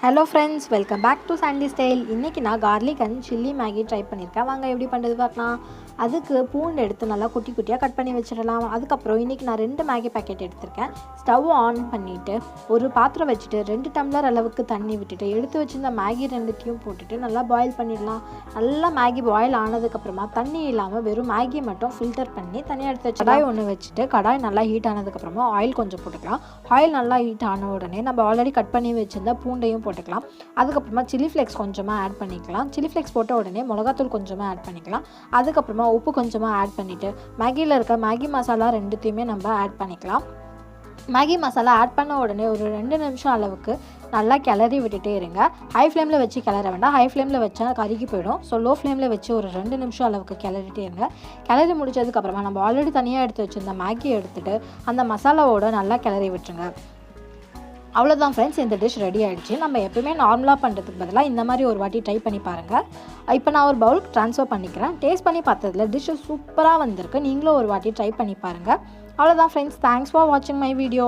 Hello friends, welcome back to Sandy style. இன்றைக்கி நான் garlic and chilli Maggi try பண்ணியிருக்கேன். வாங்க எப்படி பண்ணுறது பார்க்கலாம். அதுக்கு பூண்டு எடுத்து நல்லா குட்டி குட்டியாக கட் பண்ணி வச்சிடலாம். அதுக்கப்புறம் இன்றைக்கி நான் 2 மேகி பேக்கெட் எடுத்திருக்கேன். ஸ்டவ் ஆன் பண்ணிவிட்டு ஒரு பாத்திரம் வச்சுட்டு 2 டம்ளர் அளவுக்கு தண்ணி விட்டுட்டு எடுத்து வச்சுருந்த மேகி 2த்தையும் போட்டுட்டு நல்லா பாயில் பண்ணிடலாம். நல்லா மேகி பாயில் ஆனதுக்கப்புறமா தண்ணி இல்லாமல் வெறும் மேகி மட்டும் ஃபில்டர் பண்ணி தனியாக எடுத்து வச்சு கடாய் ஒன்று வச்சுட்டு கடாய் நல்லா ஹீட் ஆனதுக்கப்புறமா ஆயில் கொஞ்சம் போட்டுக்கலாம். ஆயில் நல்லா ஹீட் ஆன உடனே நம்ம ஆல்ரெடி கட் பண்ணி வச்சுருந்த பூண்டையும் போட்டுக்கலாம். அதுக்கப்புறமா சில்லி ஃப்ளேக்ஸ் கொஞ்சமாக ஆட் பண்ணிக்கலாம். சில்லி ஃப்ளேக்ஸ் போட்ட உடனே மிளகாத்தூள் கொஞ்சமாக ஆட் பண்ணிக்கலாம். அதுக்கப்புறமா உப்பு கொஞ்சமாக ஆட் பண்ணிவிட்டு மேகியில் இருக்க மேகி மசாலா 2த்தையுமே நம்ம ஆட் பண்ணிக்கலாம். மேகி மசாலா ஆட் பண்ண உடனே ஒரு 2 நிமிஷம் அளவுக்கு நல்லா கிளறி விட்டுட்டே இருங்க. ஹை ஃப்ளேமில் வச்சு கிளற வேண்டாம். ஹை ஃப்ளேமில் வச்சா கருகி போயிடும். ஸோ லோ ஃப்ளேமில் வச்சு ஒரு 2 நிமிஷம் அளவுக்கு கிளறிட்டே இருங்க. கிளறி முடிச்சதுக்கப்புறமா நம்ம ஆல்ரெடி தனியாக எடுத்து வச்சுருந்த மேகி எடுத்துகிட்டு அந்த மசாலாவோடு நல்லா கிளறி விட்டுருங்க. அவ்வளோதான் ஃப்ரெண்ட்ஸ், இந்த டிஷ் ரெடி ஆகிடுச்சு. நம்ம எப்பவுமே நார்மலாக பண்ணுறதுக்கு பதிலாக இந்த மாதிரி ஒரு வாட்டி ட்ரை பண்ணி பாருங்கள். இப்போ நான் ஒரு பவுலுக்கு ட்ரான்ஸ்ஃபர் பண்ணிக்கிறேன். டேஸ்ட் பண்ணி பார்த்ததுல டிஷ்ஷு சூப்பராக வந்திருக்கு. நீங்களும் ஒரு வாட்டி ட்ரை பண்ணி பாருங்கள். அவ்வளோதான் ஃப்ரெண்ட்ஸ், தேங்க்ஸ் ஃபார் வாட்சிங் மை வீடியோ.